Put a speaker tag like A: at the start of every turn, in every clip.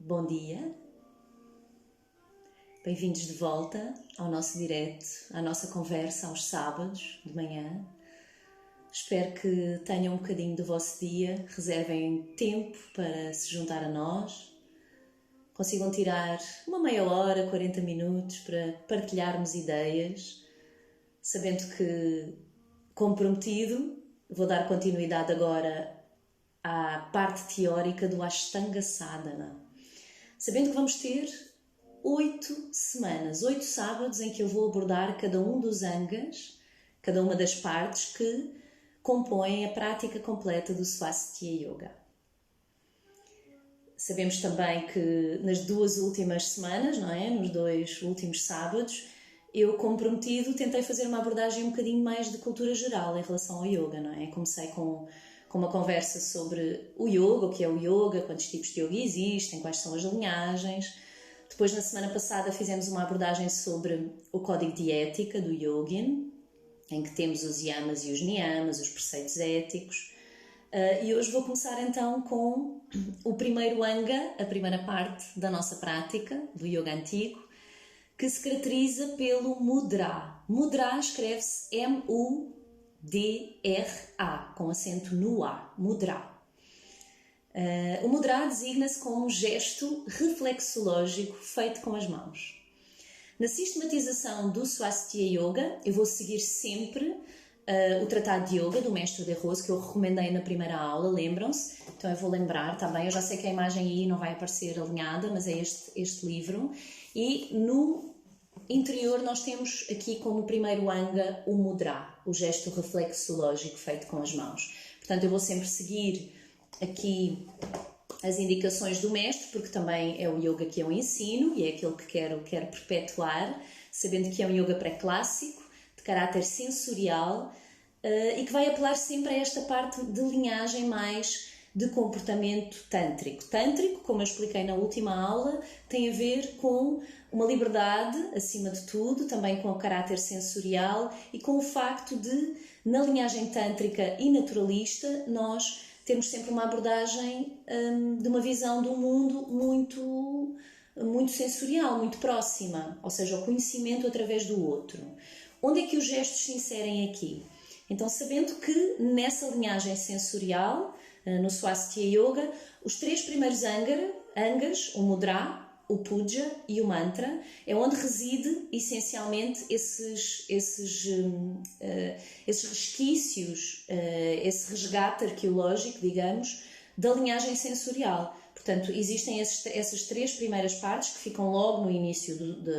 A: Bom dia, bem-vindos de volta ao nosso direto, à nossa conversa aos sábados de manhã. Espero que tenham um bocadinho do vosso dia, reservem tempo para se juntar a nós, consigam tirar uma meia hora, 40 minutos para partilharmos ideias, sabendo que, como prometido, vou dar continuidade agora à parte teórica do Ashtanga Sadhana. Sabendo que vamos ter 8 semanas, 8 sábados em que eu vou abordar cada um dos angas, cada uma das partes que compõem a prática completa do Swastika Yoga. Sabemos também que nas 2 últimas semanas, não é? Nos 2 últimos sábados, eu, como prometido, tentei fazer uma abordagem um bocadinho mais de cultura geral em relação ao yoga, não é? Comecei com uma conversa sobre o yoga, o que é o yoga, quantos tipos de yoga existem, quais são as linhagens. Depois, na semana passada, fizemos uma abordagem sobre o código de ética do yogin, em que temos os yamas e os niyamas, os preceitos éticos. E hoje vou começar então com o primeiro anga, a primeira parte da nossa prática, do yoga antigo, que se caracteriza pelo mudra. Mudra escreve-se M-U-D-R-A, com acento no A, mudra. O mudra designa-se como um gesto reflexológico feito com as mãos. Na sistematização do Swastika Yoga, eu vou seguir sempre o Tratado de Yoga do Mestre de Rose, que eu recomendei na primeira aula, lembram-se? Então eu vou lembrar, tá bem? Eu já sei que a imagem aí não vai aparecer alinhada, mas é este livro. E no interior nós temos aqui como primeiro anga o mudra, o gesto reflexológico feito com as mãos. Portanto, eu vou sempre seguir aqui as indicações do mestre, porque também é o yoga que eu ensino e é aquilo que quero perpetuar, sabendo que é um yoga pré-clássico, de caráter sensorial e que vai apelar sempre a esta parte de linhagem mais de comportamento tântrico. Tântrico, como eu expliquei na última aula, tem a ver com uma liberdade, acima de tudo, também com o caráter sensorial e com o facto de, na linhagem tântrica e naturalista, nós temos sempre uma abordagem de uma visão do mundo muito sensorial, muito próxima, ou seja, o conhecimento através do outro. Onde é que os gestos se inserem aqui? Então, sabendo que nessa linhagem sensorial, no Swastika Yoga, os 3 primeiros angas, o mudra, o puja e o mantra, é onde reside essencialmente esses resquícios, esse resgate arqueológico, digamos, da linhagem sensorial. Portanto, existem essas 3 primeiras partes que ficam logo no início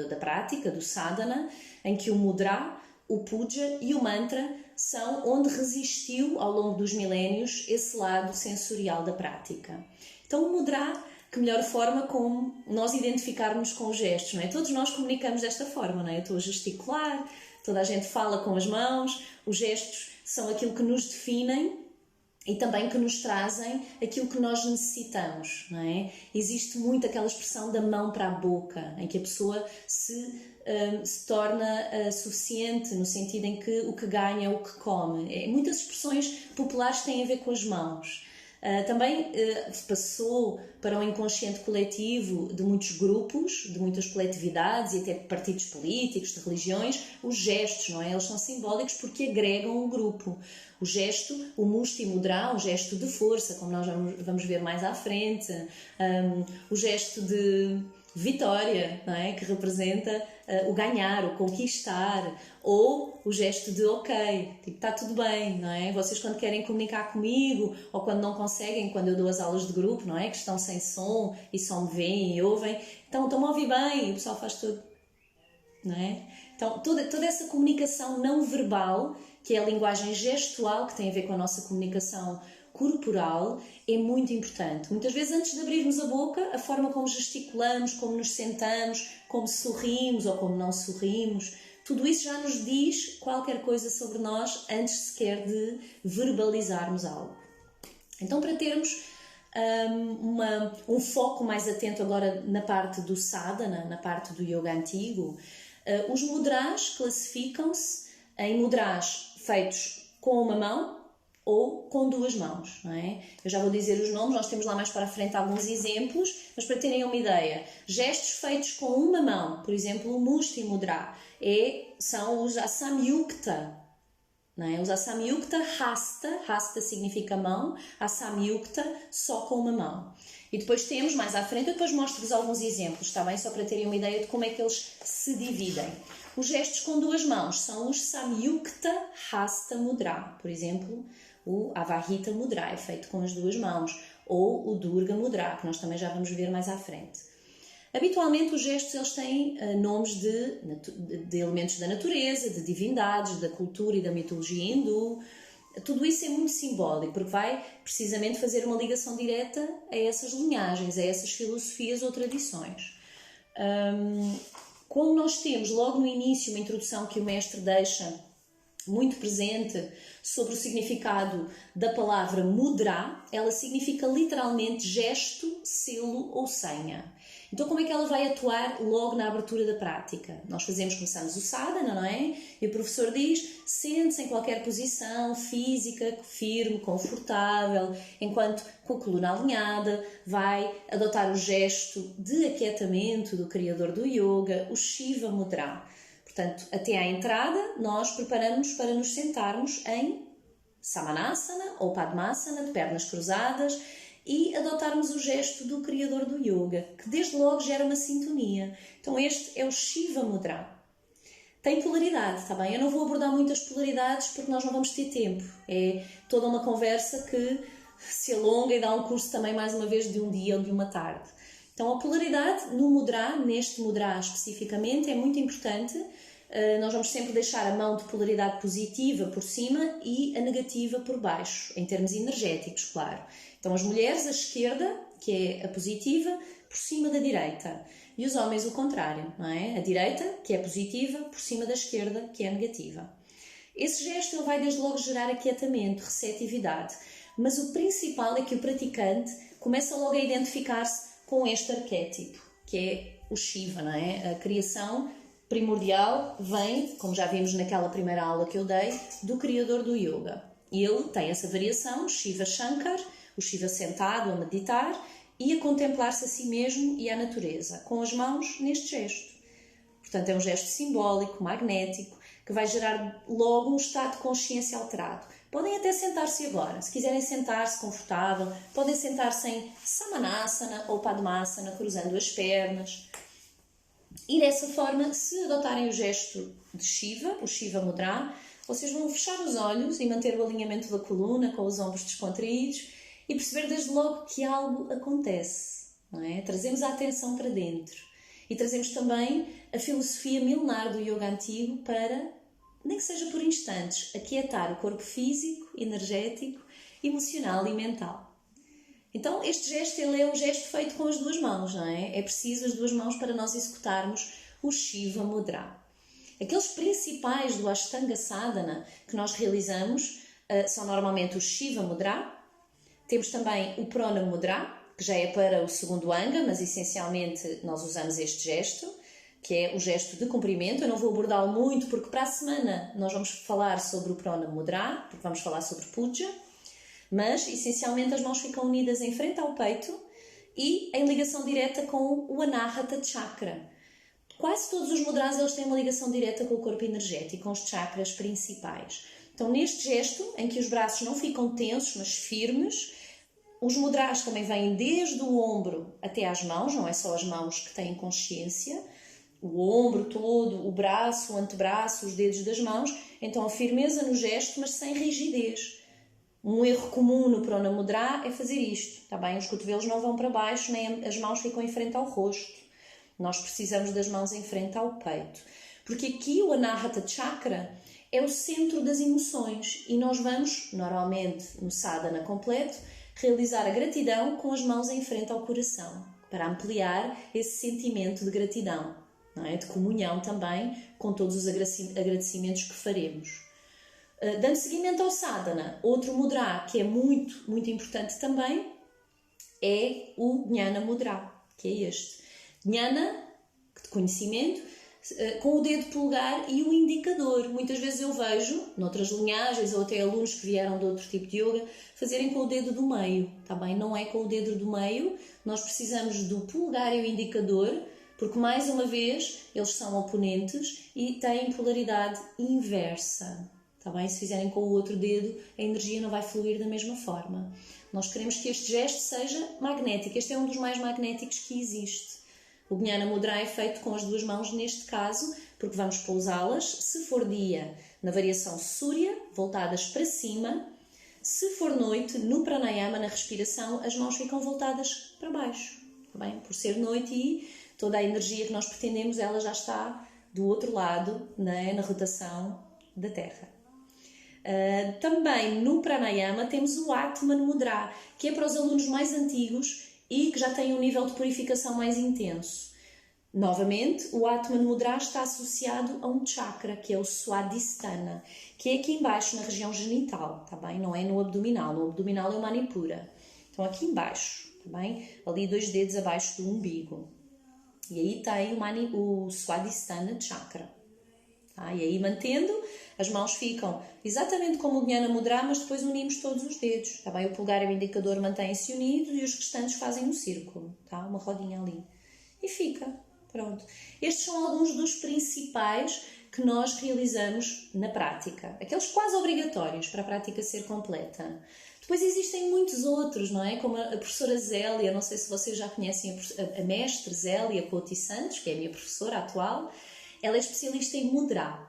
A: da prática, do sadhana, em que o mudra, o puja e o mantra são onde resistiu ao longo dos milénios esse lado sensorial da prática. Então, o mudra, que melhor forma como nós identificarmos com os gestos, não é? Todos nós comunicamos desta forma, não é? Eu estou a gesticular, toda a gente fala com as mãos, os gestos são aquilo que nos definem e também que nos trazem aquilo que nós necessitamos, não é? Existe muito aquela expressão da mão para a boca, em que a pessoa se torna suficiente, no sentido em que o que ganha é o que come. Muitas expressões populares têm a ver com as mãos. Também passou para o inconsciente coletivo de muitos grupos, de muitas coletividades e até de partidos políticos, de religiões, os gestos, não é? Eles são simbólicos porque agregam um grupo. O gesto, o musti mudra, um gesto de força, como nós vamos ver mais à frente, o gesto de vitória, não é? Que representa o ganhar, o conquistar, ou o gesto de ok, tipo, está tudo bem, não é? Vocês quando querem comunicar comigo, ou quando não conseguem, quando eu dou as aulas de grupo, não é? Que estão sem som e só me veem e ouvem, então estão-me a ouvir bem, e o pessoal faz tudo, não é? Então toda essa comunicação não verbal, que é a linguagem gestual, que tem a ver com a nossa comunicação corporal, é muito importante. Muitas vezes, antes de abrirmos a boca, a forma como gesticulamos, como nos sentamos, como sorrimos ou como não sorrimos, tudo isso já nos diz qualquer coisa sobre nós antes sequer de verbalizarmos algo. Então, para termos um foco mais atento agora na parte do sadhana, na parte do yoga antigo, os mudras classificam-se em mudras feitos com uma mão, ou com duas mãos, não é? Eu já vou dizer os nomes, nós temos lá mais para a frente alguns exemplos, mas para terem uma ideia, gestos feitos com uma mão, por exemplo, o Mushti Mudra, são os Asamyukta, não é? Os Asamyukta Hasta significa mão, Asamyukta só com uma mão. E depois temos, mais à frente, eu depois mostro-vos alguns exemplos, está bem? Só para terem uma ideia de como é que eles se dividem. Os gestos com duas mãos são os Samyukta Hasta Mudra, por exemplo, o Avahita Mudra é feito com as duas mãos, ou o Durga Mudra, que nós também já vamos ver mais à frente. Habitualmente os gestos eles têm nomes de elementos da natureza, de divindades, da cultura e da mitologia hindu. Tudo isso é muito simbólico, porque vai precisamente fazer uma ligação direta a essas linhagens, a essas filosofias ou tradições. Como nós temos logo no início uma introdução que o mestre deixa muito presente sobre o significado da palavra mudra, ela significa literalmente gesto, selo ou senha. Então como é que ela vai atuar logo na abertura da prática? Nós começamos o sadhana, não é? E o professor diz, sente-se em qualquer posição física, firme, confortável, enquanto com a coluna alinhada vai adotar o gesto de aquietamento do criador do yoga, o Shiva Mudra. Portanto, até à entrada, nós preparamos para nos sentarmos em Samanasana ou Padmasana, de pernas cruzadas, e adotarmos o gesto do criador do yoga, que desde logo gera uma sintonia. Então este é o Shiva Mudra. Tem polaridade, está bem? Eu não vou abordar muitas polaridades porque nós não vamos ter tempo. É toda uma conversa que se alonga e dá um curso também, mais uma vez, de um dia ou de uma tarde. Então a polaridade no mudra, neste mudra especificamente, é muito importante. Nós vamos sempre deixar a mão de polaridade positiva por cima e a negativa por baixo, em termos energéticos, claro. Então as mulheres, a esquerda, que é a positiva, por cima da direita. E os homens o contrário, não é? A direita, que é positiva, por cima da esquerda, que é negativa. Esse gesto ele vai desde logo gerar aquietamento, receptividade. Mas o principal é que o praticante começa logo a identificar-se com este arquétipo, que é o Shiva, não é? A criação primordial vem, como já vimos naquela primeira aula que eu dei, do criador do yoga. E ele tem essa variação, Shiva Shankar, o Shiva sentado a meditar e a contemplar-se a si mesmo e a natureza, com as mãos neste gesto. Portanto, é um gesto simbólico, magnético, que vai gerar logo um estado de consciência alterado. Podem até sentar-se agora. Se quiserem sentar-se confortável, podem sentar-se em Samanasana ou Padmasana, cruzando as pernas. E dessa forma, se adotarem o gesto de Shiva, o Shiva Mudra, vocês vão fechar os olhos e manter o alinhamento da coluna com os ombros descontraídos e perceber desde logo que algo acontece, não é? Trazemos a atenção para dentro e trazemos também a filosofia milenar do yoga antigo para, nem que seja por instantes, aquietar o corpo físico, energético, emocional e mental. Então este gesto ele é um gesto feito com as duas mãos, não é? É preciso as duas mãos para nós executarmos o Shiva Mudra. Aqueles principais do Ashtanga Sadhana que nós realizamos são normalmente o Shiva Mudra. Temos também o Prana Mudra, que já é para o segundo Anga, mas essencialmente nós usamos este gesto, que é o gesto de cumprimento. Eu não vou abordá-lo muito porque para a semana nós vamos falar sobre o Prana Mudra, porque vamos falar sobre Puja, mas essencialmente as mãos ficam unidas em frente ao peito e em ligação direta com o Anahata Chakra. Quase todos os mudras eles têm uma ligação direta com o corpo energético, com os chakras principais. Então, neste gesto, em que os braços não ficam tensos, mas firmes, os mudras também vêm desde o ombro até às mãos, não é só as mãos que têm consciência, o ombro todo, o braço, o antebraço, os dedos das mãos. Então, a firmeza no gesto, mas sem rigidez. Um erro comum no Prana Mudra é fazer isto, está bem? Os cotovelos não vão para baixo, nem as mãos ficam em frente ao rosto. Nós precisamos das mãos em frente ao peito. Porque aqui o Anahata Chakra é o centro das emoções e nós vamos, normalmente no sadhana completo, realizar a gratidão com as mãos em frente ao coração, para ampliar esse sentimento de gratidão, não é? De comunhão também com todos os agradecimentos que faremos. Dando seguimento ao sadhana, outro mudra que é muito, muito importante também é o Jnana Mudra, que é este. Jnana, de conhecimento, com o dedo polegar e o indicador. Muitas vezes eu vejo, noutras linhagens ou até alunos que vieram de outro tipo de yoga, fazerem com o dedo do meio, tá bem? Não é com o dedo do meio, nós precisamos do polegar e o indicador, porque mais uma vez eles são oponentes e têm polaridade inversa, tá bem? Se fizerem com o outro dedo, a energia não vai fluir da mesma forma. Nós queremos que este gesto seja magnético, este é um dos mais magnéticos que existe. O Jnana Mudra é feito com as duas mãos neste caso, porque vamos pousá-las, se for dia, na variação Surya, voltadas para cima. Se for noite, no Pranayama, na respiração, as mãos ficam voltadas para baixo. Tá bem? Por ser noite e toda a energia que nós pretendemos, ela já está do outro lado, né, na rotação da Terra. Também no Pranayama temos o Atman Mudra, que é para os alunos mais antigos e que já têm um nível de purificação mais intenso. Novamente, o Atman Mudra está associado a um chakra, que é o Swadhisthana, que é aqui embaixo, na região genital, tá bem? Não é no abdominal. No abdominal é o Manipura. Então, aqui embaixo, tá bem? Ali 2 dedos abaixo do umbigo. E aí tem o Swadhisthana Chakra. Tá? E aí, mantendo, as mãos ficam exatamente como o Jnana Mudra, mas depois unimos todos os dedos. Tá bem? O polegar e o indicador mantêm-se unidos e os restantes fazem um círculo. Tá? Uma rodinha ali. E fica. Pronto. Estes são alguns dos principais que nós realizamos na prática. Aqueles quase obrigatórios para a prática ser completa. Depois existem muitos outros, não é? Como a professora Zélia, não sei se vocês já conhecem a mestre Zélia Couto Santos, que é a minha professora atual. Ela é especialista em Mudra.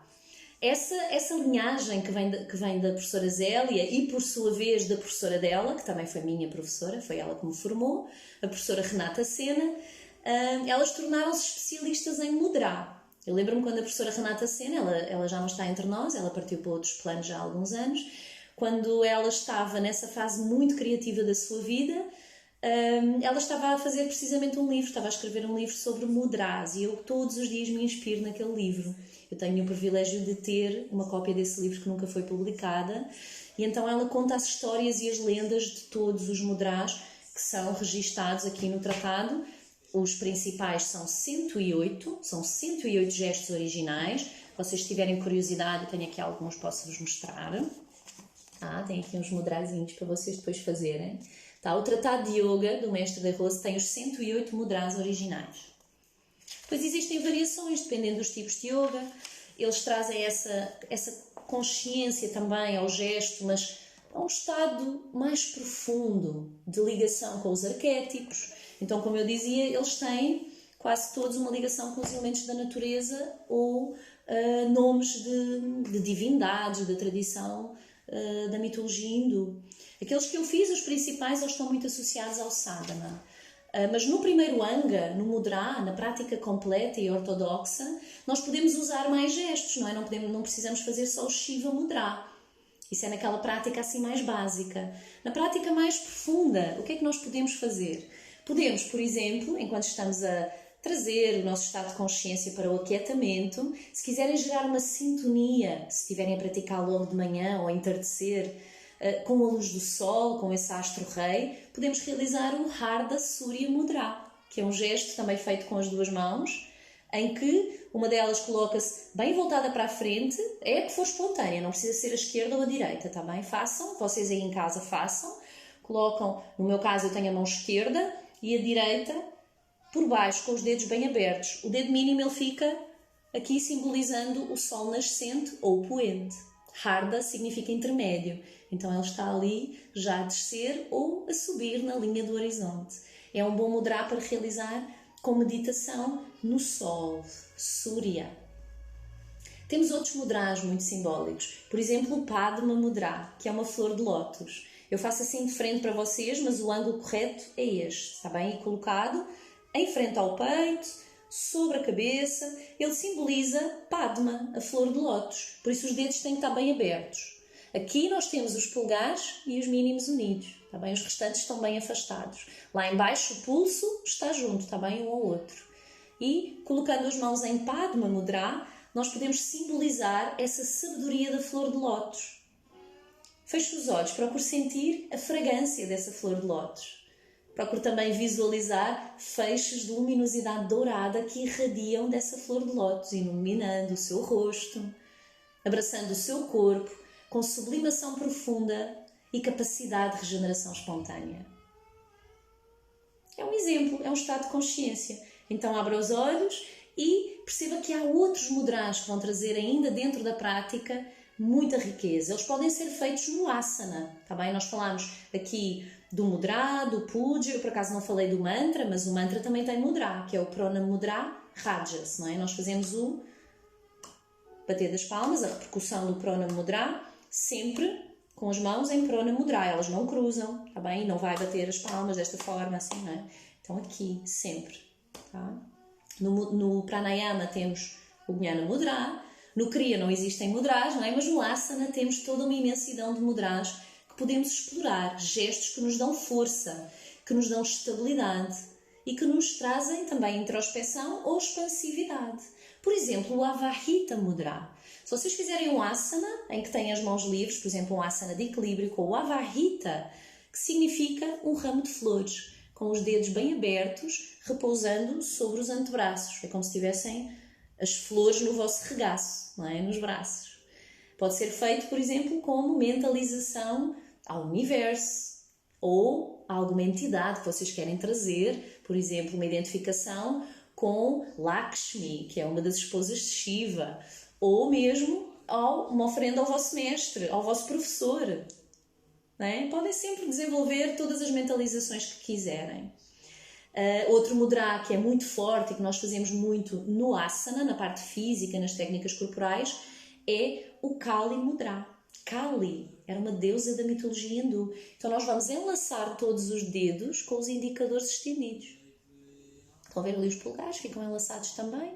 A: Essa linhagem que vem da professora Zélia e, por sua vez, da professora dela, que também foi minha professora, foi ela que me formou, a professora Renata Sena, elas tornaram-se especialistas em Mudra. Eu lembro-me quando a professora Renata Sena, ela já não está entre nós, ela partiu para outros planos já há alguns anos, quando ela estava nessa fase muito criativa da sua vida, ela estava a fazer precisamente um livro, estava a escrever um livro sobre mudras e eu todos os dias me inspiro naquele livro. Eu tenho o privilégio de ter uma cópia desse livro que nunca foi publicada e então ela conta as histórias e as lendas de todos os mudras que são registados aqui no tratado. Os principais são 108, são 108 gestos originais. Se vocês tiverem curiosidade, eu tenho aqui alguns, posso-vos mostrar. Tem aqui uns mudrazinhos para vocês depois fazerem. O Tratado de Yoga do Mestre de Rose tem os 108 mudras originais. Depois existem variações, dependendo dos tipos de yoga. Eles trazem essa consciência também ao gesto, mas a um estado mais profundo de ligação com os arquétipos. Então, como eu dizia, eles têm quase todos uma ligação com os elementos da natureza ou nomes de divindades, da tradição da mitologia hindu. Aqueles que eu fiz, os principais, eles estão muito associados ao sadhana. Mas no primeiro anga, no mudra, na prática completa e ortodoxa, nós podemos usar mais gestos, não é? Não precisamos fazer só o Shiva Mudra. Isso é naquela prática assim mais básica. Na prática mais profunda, o que é que nós podemos fazer? Podemos, por exemplo, enquanto estamos a trazer o nosso estado de consciência para o aquietamento, se quiserem gerar uma sintonia, se estiverem a praticar logo de manhã ou a entardecer, com a luz do sol, com esse astro-rei, podemos realizar o Ardha Surya Mudra, que é um gesto também feito com as duas mãos, em que uma delas coloca-se bem voltada para a frente, é a que for espontânea, não precisa ser a esquerda ou a direita, tá bem? Façam, vocês aí em casa façam, colocam, no meu caso eu tenho a mão esquerda e a direita por baixo, com os dedos bem abertos. O dedo mínimo ele fica aqui simbolizando o sol nascente ou poente. Ardha significa intermédio, então ele está ali já a descer ou a subir na linha do horizonte. É um bom mudra para realizar com meditação no sol, Surya. Temos outros mudras muito simbólicos, por exemplo o Padma Mudra, que é uma flor de lótus. Eu faço assim de frente para vocês, mas o ângulo correto é este, está bem? E colocado em frente ao peito, sobre a cabeça, ele simboliza Padma, a flor de lótus, por isso os dedos têm que estar bem abertos. Aqui nós temos os polegares e os mínimos unidos, está bem? Os restantes estão bem afastados. Lá em baixo o pulso está junto, está bem? Um ao outro. E colocando as mãos em Padma Mudra, nós podemos simbolizar essa sabedoria da flor de lótus. Feche os olhos, procure sentir a fragrância dessa flor de lótus. Procure também visualizar feixes de luminosidade dourada que irradiam dessa flor de lótus, iluminando o seu rosto, abraçando o seu corpo, com sublimação profunda e capacidade de regeneração espontânea. É um exemplo, é um estado de consciência. Então abra os olhos e perceba que há outros mudras que vão trazer ainda dentro da prática muita riqueza. Eles podem ser feitos no asana, tá bem? Nós falámos aqui do mudra, do puja, eu por acaso não falei do mantra, mas o mantra também tem mudra, que é o prana mudra rajas, não é? Nós fazemos o bater das palmas, a repercussão do prana mudra, sempre com as mãos em prana mudra, elas não cruzam, tá bem? Não vai bater as palmas desta forma, assim, não é? Então aqui, sempre, tá? No pranayama temos o jnana mudra, no kriya não existem mudras, não é? Mas no asana temos toda uma imensidão de mudras que podemos explorar, gestos que nos dão força, que nos dão estabilidade e que nos trazem também introspeção ou expansividade. Por exemplo, o Avahita Mudra. Se vocês fizerem um asana em que têm as mãos livres, por exemplo, um asana de equilíbrio com o Avahita, que significa um ramo de flores, com os dedos bem abertos, repousando sobre os antebraços. É como se tivessem as flores no vosso regaço, não é? Nos braços. Pode ser feito, por exemplo, como mentalização ao universo ou a alguma entidade que vocês querem trazer, por exemplo, uma identificação com Lakshmi, que é uma das esposas de Shiva, ou mesmo uma oferenda ao vosso mestre, ao vosso professor. Não é? Podem sempre desenvolver todas as mentalizações que quiserem. Outro mudra que é muito forte e que nós fazemos muito no asana, na parte física, nas técnicas corporais, é o Kali Mudra. Kali era uma deusa da mitologia hindu. Então nós vamos enlaçar todos os dedos com os indicadores estendidos. Estão a ver ali os polegares? Ficam enlaçados também.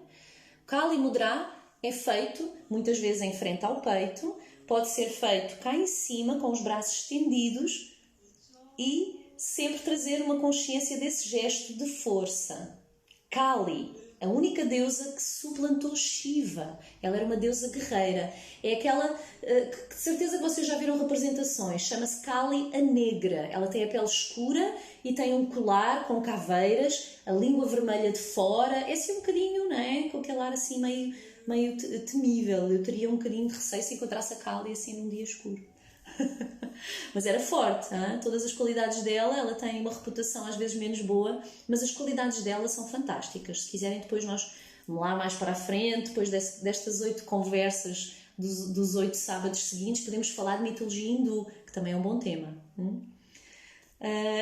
A: O Kali Mudra é feito muitas vezes em frente ao peito, pode ser feito cá em cima com os braços estendidos e sempre trazer uma consciência desse gesto de força. Kali, a única deusa que suplantou Shiva. Ela era uma deusa guerreira. É aquela que de certeza que vocês já viram representações. Chama-se Kali a Negra. Ela tem a pele escura e tem um colar com caveiras, a língua vermelha de fora. É assim um bocadinho, não é? Com aquele ar assim meio temível. Eu teria um bocadinho de receio se encontrasse a Kali assim num dia escuro. Mas era forte, hein? Todas as qualidades dela, ela tem uma reputação às vezes menos boa, mas as qualidades dela são fantásticas. Se quiserem depois nós, vamos lá mais para a frente, depois destas 8 conversas dos 8 sábados seguintes, podemos falar de mitologia hindu, que também é um bom tema.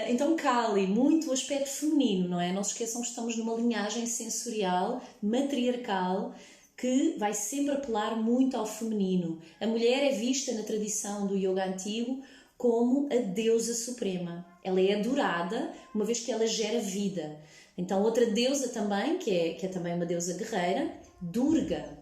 A: Então Kali, muito o aspecto feminino, não é? Não se esqueçam que estamos numa linhagem sensorial, matriarcal, que vai sempre apelar muito ao feminino. A mulher é vista na tradição do yoga antigo como a deusa suprema. Ela é adorada, uma vez que ela gera vida. Então outra deusa também, que é também uma deusa guerreira, Durga.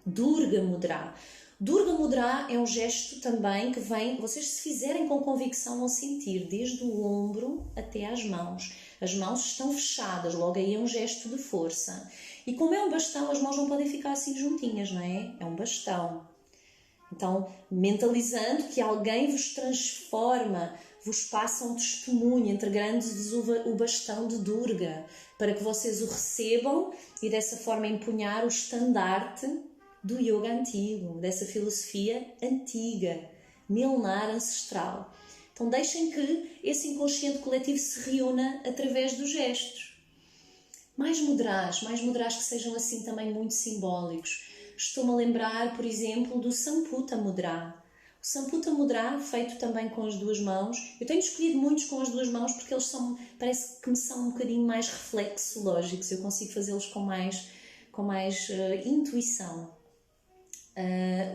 A: Durga Mudra. Durga Mudra é um gesto também que vem, vocês se fizerem com convicção vão sentir, desde o ombro até às mãos. As mãos estão fechadas, logo aí é um gesto de força. E como é um bastão, as mãos não podem ficar assim juntinhas, não é? É um bastão. Então, mentalizando que alguém vos transforma, vos passa um testemunho, entregando-vos o bastão de Durga, para que vocês o recebam e dessa forma empunhar o estandarte do yoga antigo, dessa filosofia antiga, milenar, ancestral. Então deixem que esse inconsciente coletivo se reúna através dos gestos. Mais mudras que sejam assim também muito simbólicos. Estou-me a lembrar, por exemplo, do Samputa Mudra. O Samputa Mudra, feito também com as duas mãos. Eu tenho escolhido muitos com as duas mãos porque eles parece que me são um bocadinho mais reflexológicos. Eu consigo fazê-los com mais intuição.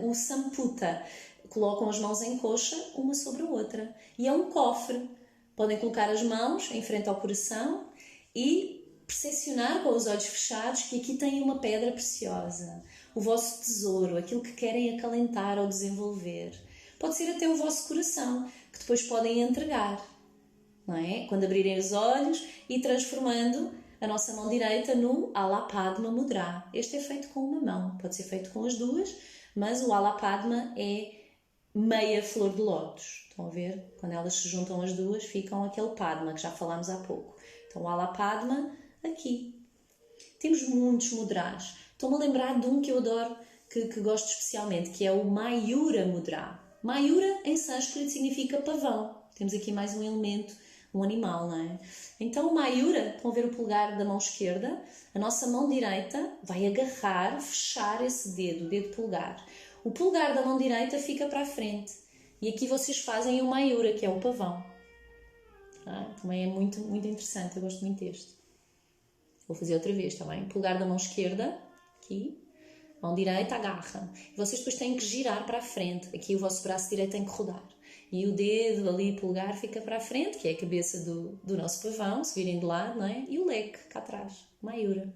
A: O Samputa, colocam as mãos em coxa, uma sobre a outra. E é um cofre. Podem colocar as mãos em frente ao coração e percepcionar com os olhos fechados que aqui têm uma pedra preciosa. O vosso tesouro, aquilo que querem acalentar ou desenvolver. Pode ser até o vosso coração, que depois podem entregar. Não é? Quando abrirem os olhos e transformando a nossa mão direita no Alapadma Mudra. Este é feito com uma mão, pode ser feito com as duas, mas o Alapadma é meia flor de lótus. Estão a ver? Quando elas se juntam as duas, ficam aquele Padma que já falámos há pouco. Então, o Ala Padma aqui. Temos muitos mudras. Estou-me a lembrar de um que eu adoro, que gosto especialmente, que é o Mayura Mudra. Mayura, em sânscrito, significa pavão. Temos aqui mais um elemento, um animal, não é? Então, o Mayura, estão a ver o polegar da mão esquerda? A nossa mão direita vai agarrar, fechar esse dedo, o dedo polegar. O polegar da mão direita fica para a frente. E aqui vocês fazem o Mayura, que é o pavão. Também é muito, muito interessante, eu gosto muito deste. Vou fazer outra vez, está bem? Polegar da mão esquerda, aqui. Mão direita, agarra. E vocês depois têm que girar para a frente. Aqui o vosso braço direito tem que rodar. E o dedo ali, polegar, fica para a frente, que é a cabeça do nosso pavão, se virem de lado, não é? E o leque, cá atrás, Mayura.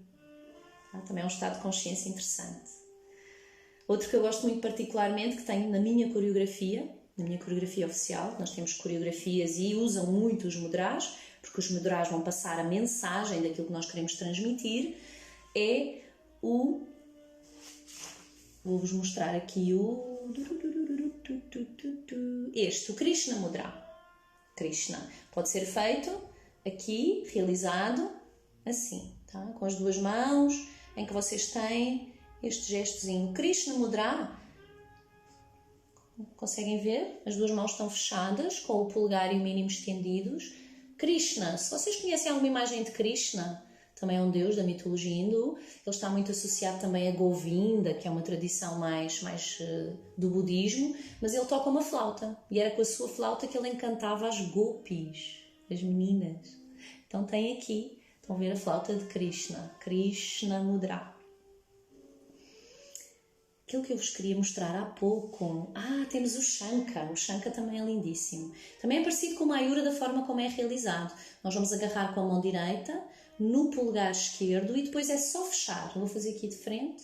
A: Também é um estado de consciência interessante. Outro que eu gosto muito particularmente, que tenho na minha coreografia oficial, nós temos coreografias e usam muito os mudras, porque os mudras vão passar a mensagem daquilo que nós queremos transmitir, é o... Vou-vos mostrar aqui o Krishna Mudra. Krishna. Pode ser feito aqui, realizado assim, tá? Com as duas mãos, em que vocês têm este gestozinho. Krishna Mudra. Conseguem ver? As duas mãos estão fechadas, com o polegar e o mínimo estendidos. Krishna. Se vocês conhecem alguma imagem de Krishna, também é um deus da mitologia hindu. Ele está muito associado também a Govinda, que é uma tradição mais do budismo, mas ele toca uma flauta. E era com a sua flauta que ele encantava as gopis, as meninas. Então tem aqui, estão a ver a flauta de Krishna, Krishna Mudra. Aquilo que eu vos queria mostrar há pouco. Temos o Shanka. O Shanka também é lindíssimo. Também é parecido com o Mayura da forma como é realizado. Nós vamos agarrar com a mão direita no polegar esquerdo e depois é só fechar. Eu vou fazer aqui de frente.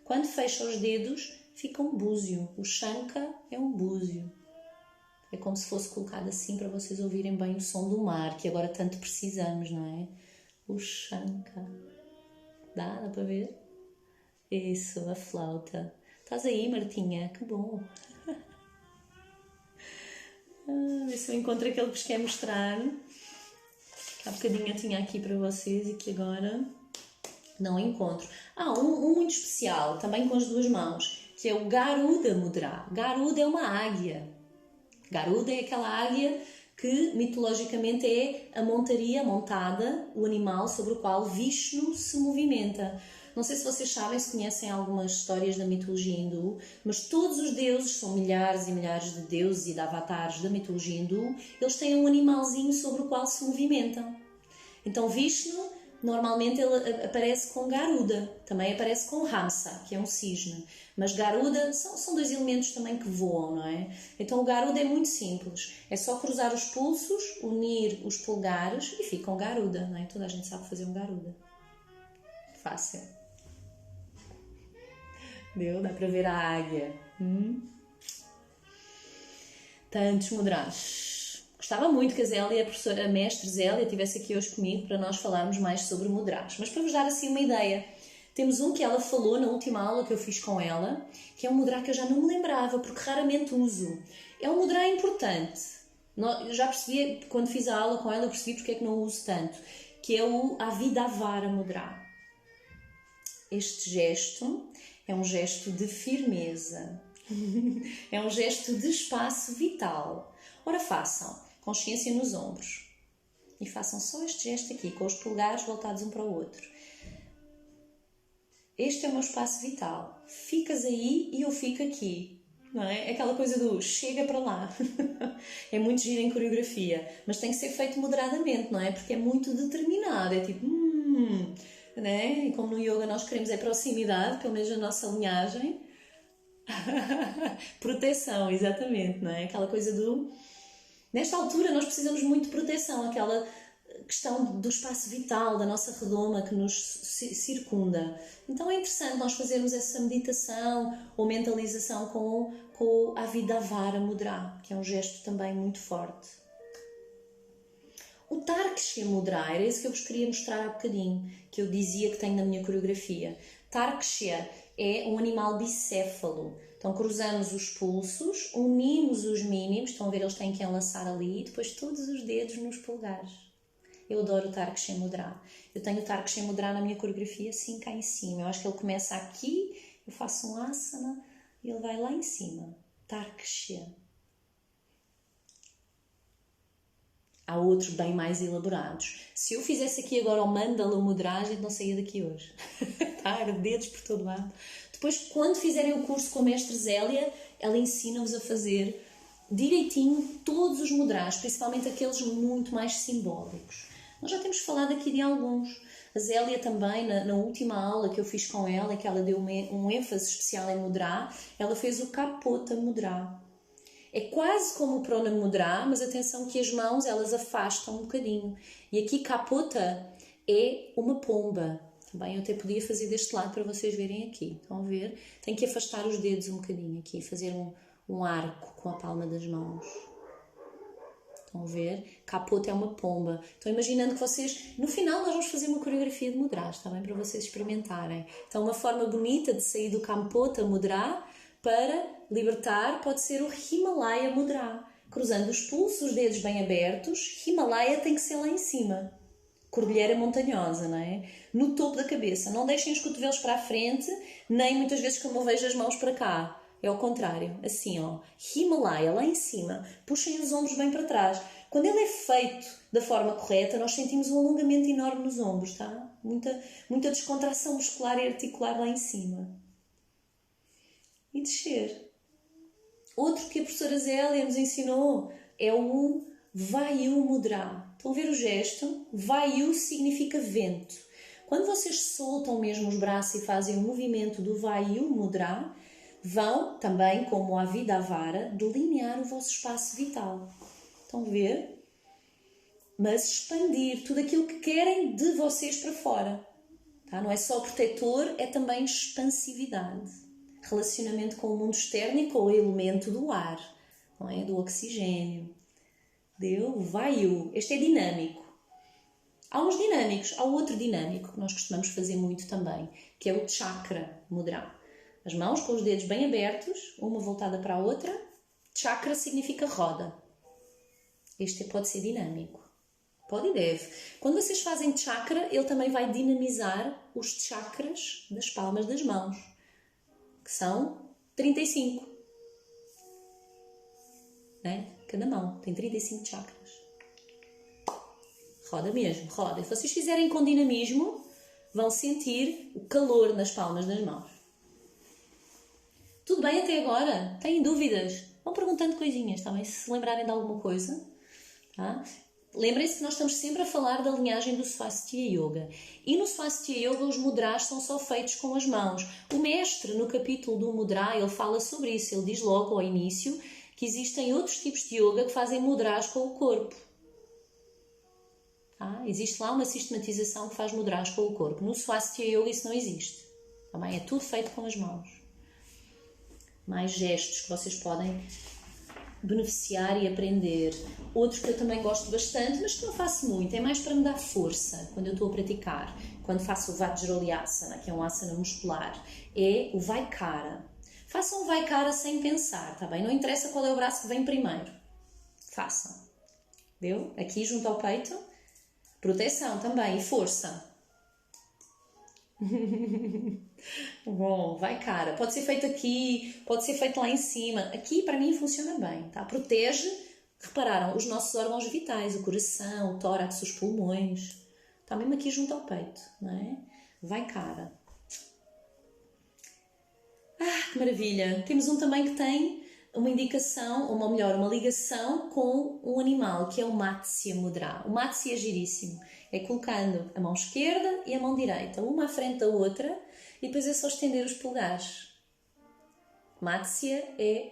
A: Quando fecha os dedos, fica um búzio. O Shanka é um búzio. É como se fosse colocado assim para vocês ouvirem bem o som do mar, que agora tanto precisamos, não é? O Shanka. Dá para ver? Isso, a flauta. Estás aí, Martinha? Que bom! Ver se eu encontro aquele que vos quer mostrar. Que há bocadinho eu tinha aqui para vocês e que agora não encontro. Um muito especial, também com as duas mãos, que é o Garuda Mudra. Garuda é uma águia. Garuda é aquela águia que mitologicamente é a montada, o animal sobre o qual Vishnu se movimenta. Não sei se vocês sabem, se conhecem algumas histórias da mitologia hindu, mas todos os deuses, são milhares e milhares de deuses e de avatares da mitologia hindu, eles têm um animalzinho sobre o qual se movimentam. Então Vishnu, normalmente ele aparece com Garuda, também aparece com Hamsa, que é um cisne. Mas Garuda são dois elementos também que voam, não é? Então o Garuda é muito simples, é só cruzar os pulsos, unir os polegares e fica um Garuda, não é? Toda a gente sabe fazer um Garuda. Fácil. Deu? Dá para ver a águia. Tantos mudras. Gostava muito que a Zélia, a mestre Zélia, estivesse aqui hoje comigo para nós falarmos mais sobre mudras. Mas para vos dar assim uma ideia, temos um que ela falou na última aula que eu fiz com ela, que é um mudra que eu já não me lembrava, porque raramente uso. É um mudra importante. Eu já percebi, quando fiz a aula com ela, eu percebi porque é que não o uso tanto, que é o Avidavara Mudra. Este gesto é um gesto de firmeza, é um gesto de espaço vital. Ora, façam consciência nos ombros e façam só este gesto aqui, com os polegares voltados um para o outro. Este é o meu espaço vital. Ficas aí e eu fico aqui. Não é? É aquela coisa do chega para lá. É muito giro em coreografia, mas tem que ser feito moderadamente, não é? Porque é muito determinado. É tipo, né? E como no yoga nós queremos é proximidade, pelo menos a nossa linhagem. Proteção, exatamente, não é? Aquela coisa do... Nesta altura nós precisamos muito de proteção, aquela questão do espaço vital, da nossa redoma que nos circunda. Então é interessante nós fazermos essa meditação ou mentalização com o Avidavara Mudra, que é um gesto também muito forte. O Tarkshya Mudra, era esse que eu vos queria mostrar há bocadinho, que eu dizia que tenho na minha coreografia. Tarkshya é um animal bicéfalo. Então cruzamos os pulsos, unimos os mínimos, estão a ver, eles têm que enlaçar ali, e depois todos os dedos nos polegares. Eu adoro o Tarksha Mudra. Eu tenho o Tarksha Mudra na minha coreografia assim cá em cima. Eu acho que ele começa aqui, eu faço um asana e ele vai lá em cima. Tarksha. Há outros bem mais elaborados. Se eu fizesse aqui agora o Mandala Mudra, a gente não saía daqui hoje. Tá? Dedos por todo lado. Depois, quando fizerem o curso com a mestre Zélia, ela ensina-vos a fazer direitinho todos os mudras, principalmente aqueles muito mais simbólicos. Nós já temos falado aqui de alguns. A Zélia também, na última aula que eu fiz com ela, que ela deu um ênfase especial em mudra, ela fez o Kapota Mudra. É quase como o Prana Mudra, mas atenção que as mãos elas afastam um bocadinho. E aqui Kapota é uma pomba. Também eu até podia fazer deste lado para vocês verem aqui. Estão a ver? Tem que afastar os dedos um bocadinho aqui, fazer um arco com a palma das mãos. Estão a ver? Kapota é uma pomba. Estão imaginando que vocês... No final nós vamos fazer uma coreografia de mudras, está bem? Para vocês experimentarem. Então uma forma bonita de sair do Kapota Mudra para libertar pode ser o Himalaya Mudra. Cruzando os pulsos, os dedos bem abertos. Himalaya tem que ser lá em cima. Cordilheira montanhosa, não é? No topo da cabeça. Não deixem os cotovelos para a frente, nem muitas vezes como eu vejo as mãos para cá. É ao contrário, assim ó, Himalaya lá em cima, puxem os ombros bem para trás. Quando ele é feito da forma correta, nós sentimos um alongamento enorme nos ombros, tá? Muita descontração muscular e articular lá em cima. E descer. Outro que a professora Zélia nos ensinou é o Vayu Mudra. Estão a ver o gesto? Vayu significa vento. Quando vocês soltam mesmo os braços e fazem o movimento do Vayu Mudra, vão, também como a Vidavara, delinear o vosso espaço vital. Estão a ver? Mas expandir tudo aquilo que querem de vocês para fora. Tá? Não é só protetor, é também expansividade. Relacionamento com o mundo externo e com o elemento do ar, não é? Do oxigênio. Deu? Vayu. Este é dinâmico. Há uns dinâmicos. Há outro dinâmico que nós costumamos fazer muito também, que é o Chakra Mudra. As mãos com os dedos bem abertos, uma voltada para a outra. Chakra significa roda. Este pode ser dinâmico. Pode e deve. Quando vocês fazem chakra, ele também vai dinamizar os chakras das palmas das mãos, que são 35. Né? Cada mão tem 35 chakras. Roda mesmo, roda. E se vocês fizerem com dinamismo, vão sentir o calor nas palmas das mãos. Tudo bem até agora? Têm dúvidas? Vão perguntando coisinhas, tá bem? Se lembrarem de alguma coisa. Tá? Lembrem-se que nós estamos sempre a falar da linhagem do Swastika Yoga. E no Swastika Yoga os mudras são só feitos com as mãos. O mestre, no capítulo do mudra, ele fala sobre isso. Ele diz logo ao início que existem outros tipos de yoga que fazem mudras com o corpo. Tá? Existe lá uma sistematização que faz mudras com o corpo. No Swastika Yoga isso não existe. Tá bem? É tudo feito com as mãos. Mais gestos que vocês podem beneficiar e aprender. Outro que eu também gosto bastante, mas que não faço muito, é mais para me dar força quando eu estou a praticar. Quando faço o Vajralyasana, que é um asana muscular, é o Vaikara. Façam o Vaikara sem pensar, tá bem? Não interessa qual é o braço que vem primeiro. Façam. Viu? Aqui junto ao peito. Proteção também e força. Bom, vai cara. Pode ser feito aqui, pode ser feito lá em cima. Aqui para mim funciona bem, tá? Protege, repararam, os nossos órgãos vitais, o coração, o tórax, os pulmões. Está mesmo aqui junto ao peito, não é? Vai cara. Ah, que maravilha. Temos um também que tem uma indicação, ou melhor, uma ligação com um animal, que é o Matsya Mudra. O Matsya é giríssimo. É colocando a mão esquerda e a mão direita, uma à frente da outra, e depois é só estender os polegares. Matsya é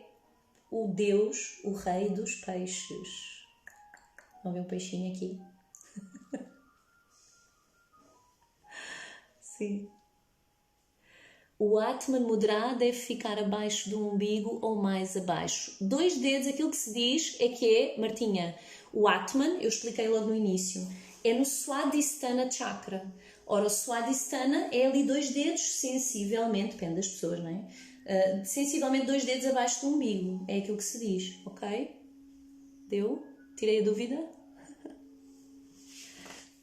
A: o deus, o rei dos peixes. Vão ver um peixinho aqui? Sim. O Atman Mudra deve ficar abaixo do umbigo ou mais abaixo. 2 dedos, aquilo que se diz é que é, Martinha, o Atman, eu expliquei logo no início, é no Swadhisthana Chakra. Ora, o Swadhisthana é ali 2 dedos, sensivelmente, depende das pessoas, não é? Sensivelmente 2 dedos abaixo do umbigo, é aquilo que se diz, ok? Deu? Tirei a dúvida?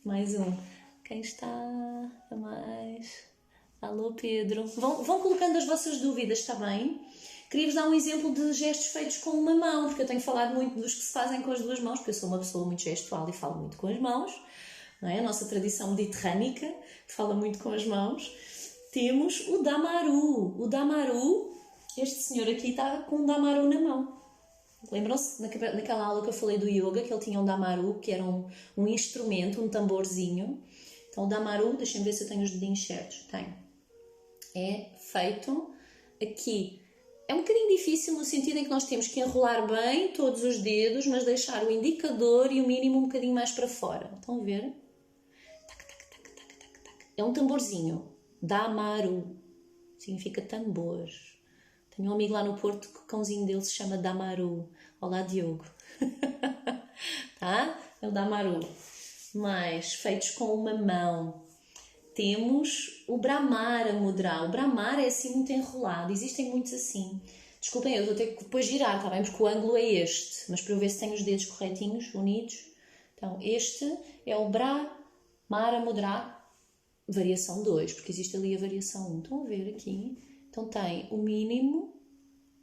A: Mais um. Quem está a mais? Alô, Pedro. Vão colocando as vossas dúvidas, está bem? Queria-vos dar um exemplo de gestos feitos com uma mão, porque eu tenho falado muito dos que se fazem com as 2 mãos, porque eu sou uma pessoa muito gestual e falo muito com as mãos, não é? A nossa tradição mediterrânica fala muito com as mãos. Temos o Damaru. O Damaru, este senhor aqui está com um Damaru na mão. Lembram-se naquela aula que eu falei do yoga, que ele tinha um Damaru, que era um instrumento, um tamborzinho. Então o Damaru, deixem-me ver se eu tenho os dedinhos certos. Tenho. É feito aqui. É um bocadinho difícil no sentido em que nós temos que enrolar bem todos os dedos, mas deixar o indicador e o mínimo um bocadinho mais para fora. Estão a ver? Tac, tac, tac, tac, tac, tac. É um tamborzinho. Damaru. Significa tambor. Tenho um amigo lá no Porto que o cãozinho dele se chama Damaru. Olá, Diogo. Tá? É o Damaru. Mais feitos com uma mão. Temos o Brahmara Mudra. O Brahmara é assim muito enrolado. Existem muitos assim. Desculpem, eu vou ter que depois girar, tá bem? Porque o ângulo é este. Mas para eu ver se tenho os dedos corretinhos, unidos. Então, este é o Brahmara Mudra. Variação 2, porque existe ali a variação 1. Estão a ver aqui? Então tem o mínimo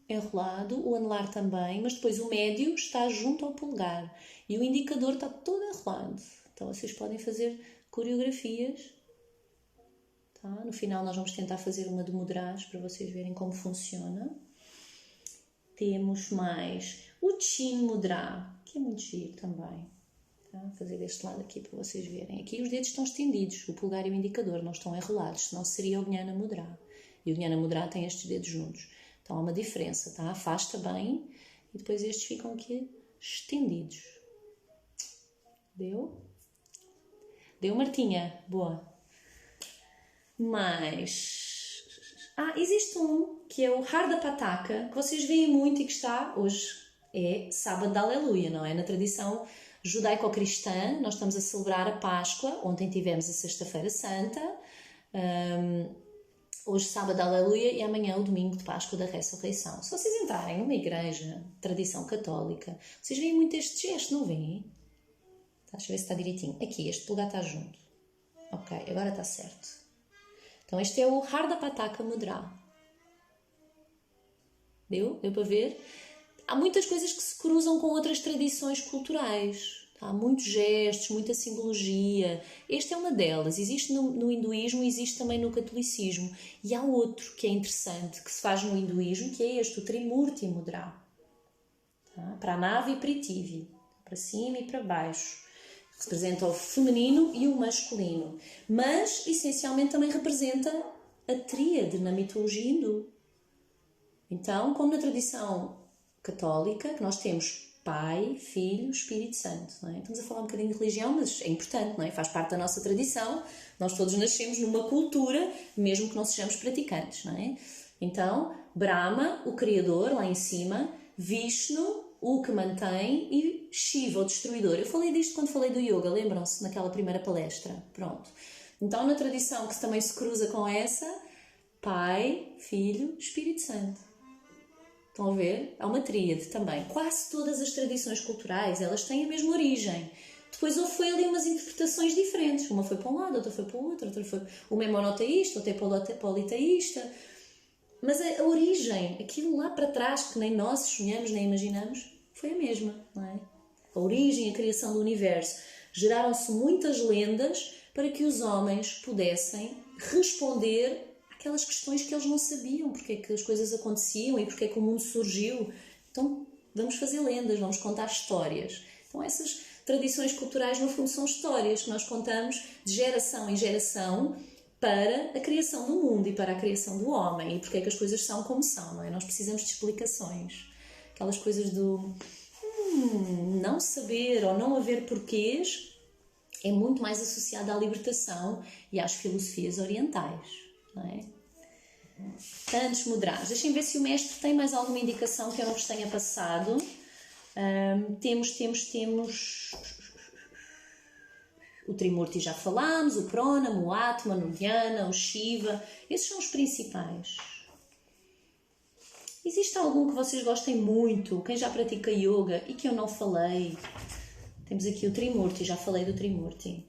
A: enrolado, o anelar também, mas depois o médio está junto ao polegar. E o indicador está todo enrolado. Então vocês podem fazer coreografias. Tá? No final nós vamos tentar fazer uma de mudras para vocês verem como funciona. Temos mais o Chin Mudra, que é muito giro também. Tá? Vou fazer deste lado aqui para vocês verem. Aqui os dedos estão estendidos, o polegar e o indicador não estão enrolados, senão seria o Jnana Mudra. E o Jnana Mudra tem estes dedos juntos. Então há uma diferença, tá? Afasta bem e depois estes ficam aqui estendidos. Deu? Deu, Martinha? Boa. Mas... existe um que é o Harda Pataka, que vocês veem muito e que está hoje. É sábado da Aleluia, não é? Na tradição judaico-cristã, nós estamos a celebrar a Páscoa. Ontem tivemos a Sexta-feira Santa. Hoje, sábado, aleluia, e amanhã, o domingo de Páscoa da Ressurreição. Se vocês entrarem numa igreja, tradição católica, vocês veem muito este gesto, não veem? Deixa eu ver se está direitinho. Aqui, este polegar está junto. Ok, agora está certo. Então, este é o Harda Pataka Mudra. Deu? Deu para ver? Há muitas coisas que se cruzam com outras tradições culturais. Há muitos gestos, muita simbologia. Esta é uma delas. Existe no hinduísmo, existe também no catolicismo. E há outro que é interessante, que se faz no hinduísmo, que é este, o Trimurti Mudra. Tá? Pranava e Prithvi. Para cima e para baixo. Representa o feminino e o masculino. Mas, essencialmente, também representa a tríade na mitologia hindu. Então, como na tradição católica, que nós temos Pai, Filho, Espírito Santo. Não é? Estamos a falar um bocadinho de religião, mas é importante, não é? Faz parte da nossa tradição. Nós todos nascemos numa cultura, mesmo que não sejamos praticantes. Não é? Então, Brahma, o Criador, lá em cima, Vishnu, o que mantém, e Shiva, o Destruidor. Eu falei disto quando falei do yoga, lembram-se, naquela primeira palestra. Pronto. Então, na tradição que também se cruza com essa, Pai, Filho, Espírito Santo. Estão a ver? Há uma tríade também. Quase todas as tradições culturais, elas têm a mesma origem. Depois foi ali umas interpretações diferentes. Uma foi para um lado, outra foi para o outro, outra foi... Uma é monoteísta, outra é politeísta. Mas a origem, aquilo lá para trás, que nem nós sonhamos, nem imaginamos, foi a mesma, não é? A origem, a criação do universo. Geraram-se muitas lendas para que os homens pudessem responder aquelas questões que eles não sabiam, porque é que as coisas aconteciam e porque é que o mundo surgiu. Então, vamos fazer lendas, vamos contar histórias. Então, essas tradições culturais, no fundo, são histórias que nós contamos de geração em geração para a criação do mundo e para a criação do homem e porque é que as coisas são como são, não é? Nós precisamos de explicações. Aquelas coisas do não saber ou não haver porquês é muito mais associada à libertação e às filosofias orientais, não é? Tantos mudras. Deixem ver se o mestre tem mais alguma indicação que eu não vos tenha passado. Temos O Trimurti já falámos, o Pranam, o Atman, o Dhyana, o Shiva, esses são os principais. Existe algum que vocês gostem muito, quem já pratica yoga e que eu não falei? Temos aqui o Trimurti, já falei do Trimurti.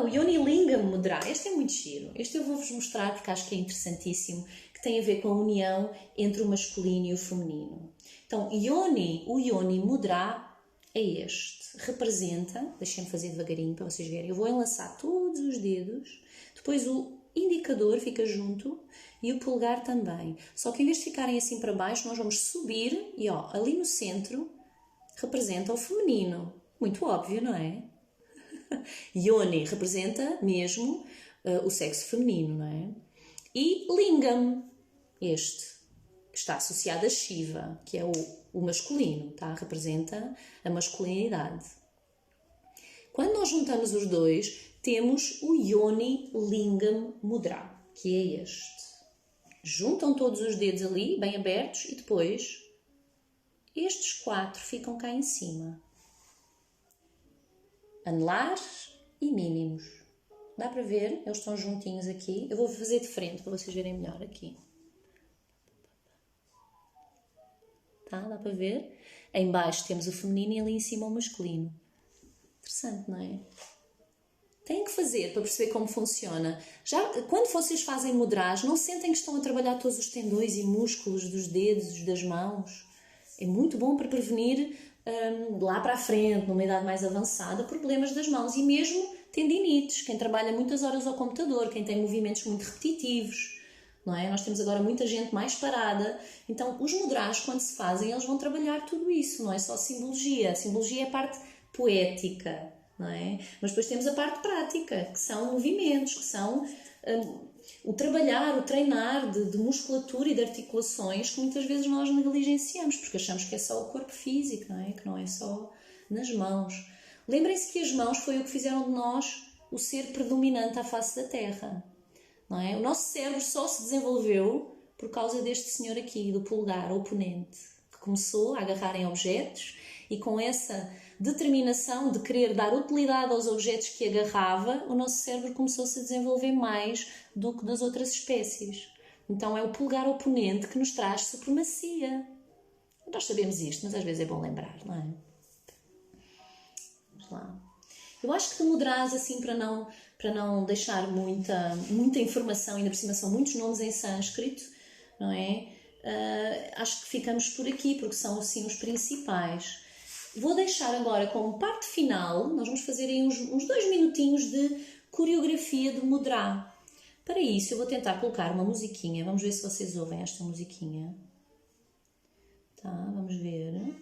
A: O Yoni Lingam Mudra, este é muito giro. Este eu vou-vos mostrar porque acho que é interessantíssimo, que tem a ver com a união entre o masculino e o feminino. Então, o Yoni Mudra é este. Representa, deixem-me fazer devagarinho para vocês verem, eu vou enlaçar todos os dedos, depois o indicador fica junto e o polegar também. Só que em vez de ficarem assim para baixo, nós vamos subir e ali no centro representa o feminino. Muito óbvio, não é? Yoni representa mesmo o sexo feminino, não é? E Lingam, este, que está associado a Shiva, que é o masculino, tá? Representa a masculinidade. Quando nós juntamos os dois, temos o Yoni Lingam Mudra, que é este. Juntam todos os dedos ali, bem abertos, e depois estes 4 ficam cá em cima. Anelares e mínimos. Dá para ver? Eles estão juntinhos aqui. Eu vou fazer de frente para vocês verem melhor aqui. Tá? Dá para ver? Em baixo temos o feminino e ali em cima o masculino. Interessante, não é? Têm que fazer para perceber como funciona. Já, quando vocês fazem mudras, não sentem que estão a trabalhar todos os tendões e músculos dos dedos, das mãos? É muito bom para prevenir lá para a frente, numa idade mais avançada, problemas das mãos e mesmo tendinites, quem trabalha muitas horas ao computador, quem tem movimentos muito repetitivos, não é? Nós temos agora muita gente mais parada, então os mudras, quando se fazem, eles vão trabalhar tudo isso, não é só simbologia. A simbologia é a parte poética, não é? Mas depois temos a parte prática, que são movimentos, que são o trabalhar, o treinar de musculatura e de articulações que muitas vezes nós negligenciamos, porque achamos que é só o corpo físico, não é? Que não é só nas mãos. Lembrem-se que as mãos foi o que fizeram de nós o ser predominante à face da Terra, não é? O nosso cérebro só se desenvolveu por causa deste senhor aqui, do polegar oponente, que começou a agarrar em objetos e com essa determinação de querer dar utilidade aos objetos que agarrava, o nosso cérebro começou-se a desenvolver mais do que das outras espécies. Então é o polegar oponente que nos traz supremacia. Nós sabemos isto, mas às vezes é bom lembrar, não é? Vamos lá. Eu acho que de mudras, assim, para não deixar muita informação, ainda por cima são muitos nomes em sânscrito, não é? Acho que ficamos por aqui, porque são, assim, os principais. Vou deixar agora como parte final, nós vamos fazer aí uns 2 minutinhos de coreografia de mudra. Para isso eu vou tentar colocar uma musiquinha, vamos ver se vocês ouvem esta musiquinha. Tá, vamos ver.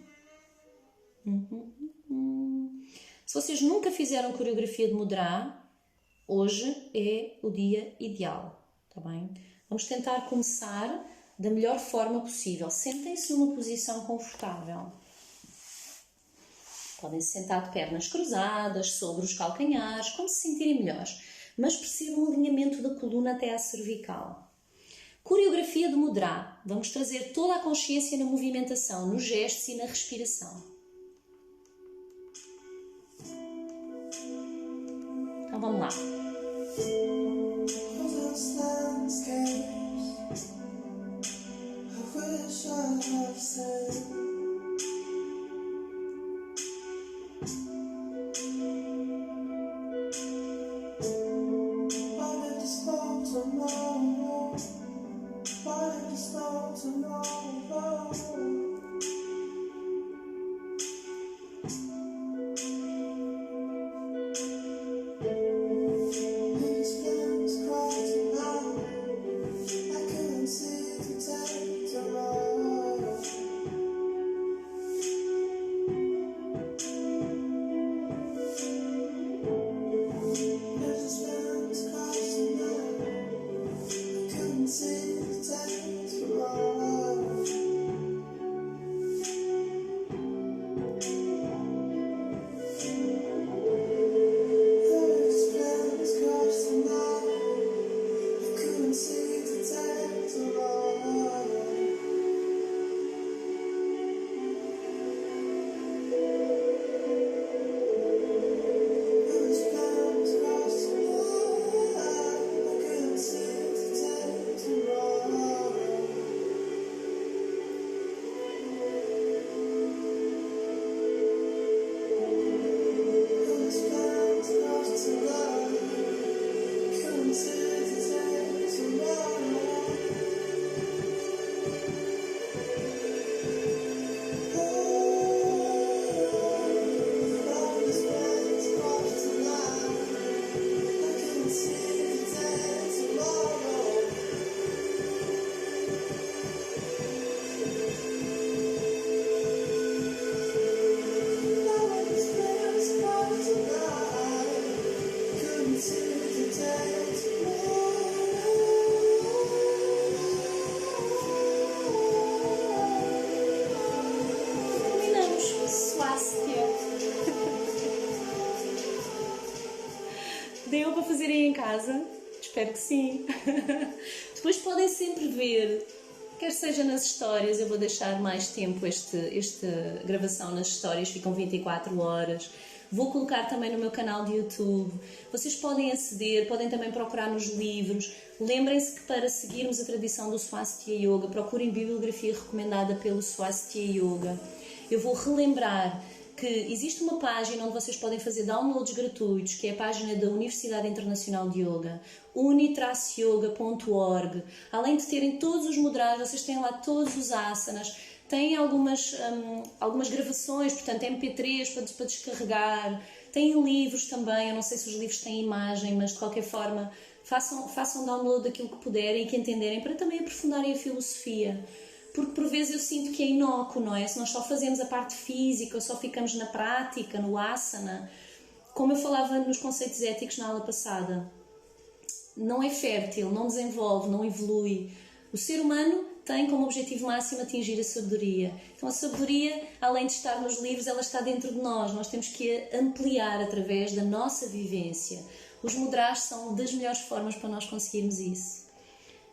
A: Se vocês nunca fizeram coreografia de mudra, hoje é o dia ideal, tá bem? Vamos tentar começar da melhor forma possível. Sentem-se numa posição confortável. Podem se sentar de pernas cruzadas, sobre os calcanhares, como se sentirem melhores. Mas percebam o alinhamento da coluna até à cervical. Coreografia de mudra. Vamos trazer toda a consciência na movimentação, nos gestos e na respiração. Então vamos lá. Deu para fazer aí em casa? Espero que sim. Depois podem sempre ver, quer seja nas histórias, eu vou deixar mais tempo esta gravação nas histórias, ficam 24 horas. Vou colocar também no meu canal de YouTube. Vocês podem aceder, podem também procurar nos livros. Lembrem-se que para seguirmos a tradição do Swastika Yoga, procurem bibliografia recomendada pelo Swastika Yoga. Eu vou relembrar que existe uma página onde vocês podem fazer downloads gratuitos, que é a página da Universidade Internacional de Yoga, uni-yoga.org. Além de terem todos os mudras, vocês têm lá todos os asanas, têm algumas gravações, portanto MP3 para descarregar, têm livros também, eu não sei se os livros têm imagem, mas de qualquer forma façam download daquilo que puderem e que entenderem, para também aprofundarem a filosofia. Porque por vezes eu sinto que é inócuo, não é? Se nós só fazemos a parte física, ou só ficamos na prática, no asana, como eu falava nos conceitos éticos na aula passada, não é fértil, não desenvolve, não evolui. O ser humano tem como objetivo máximo atingir a sabedoria. Então a sabedoria, além de estar nos livros, ela está dentro de nós. Nós temos que a ampliar através da nossa vivência. Os mudras são das melhores formas para nós conseguirmos isso.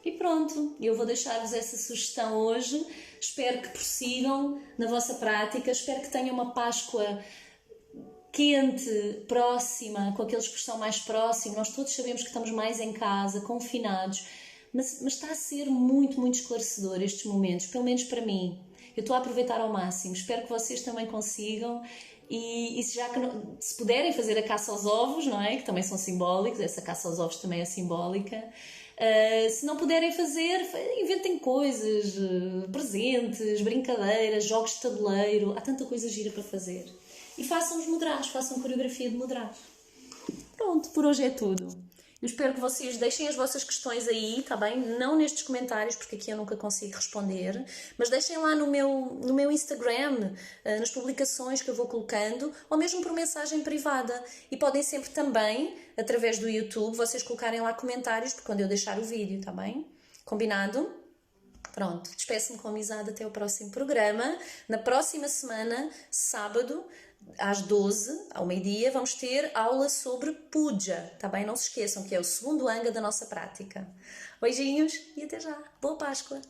A: E pronto, eu vou deixar-vos essa sugestão hoje. Espero que prossigam na vossa prática. Espero que tenham uma Páscoa quente, próxima, com aqueles que estão mais próximos. Nós todos sabemos que estamos mais em casa, confinados. Mas está a ser muito, muito esclarecedor estes momentos, pelo menos para mim. Eu estou a aproveitar ao máximo. Espero que vocês também consigam. E já que se puderem fazer a caça aos ovos, não é? Que também são simbólicos, essa caça aos ovos também é simbólica. Se não puderem fazer, inventem coisas, presentes, brincadeiras, jogos de tabuleiro, há tanta coisa gira para fazer. E façam os mudras, façam coreografia de mudras. Pronto, por hoje é tudo. Eu espero que vocês deixem as vossas questões aí, tá bem? Não nestes comentários, porque aqui eu nunca consigo responder, mas deixem lá no meu Instagram, nas publicações que eu vou colocando, ou mesmo por mensagem privada. E podem sempre também, através do YouTube, vocês colocarem lá comentários, porque quando eu deixar o vídeo, tá bem? Combinado? Pronto, despeço-me com amizade até o próximo programa. Na próxima semana, sábado, às 12, ao meio-dia, vamos ter aula sobre puja, tá bem? Não se esqueçam que é o segundo anga da nossa prática. Beijinhos e até já. Boa Páscoa!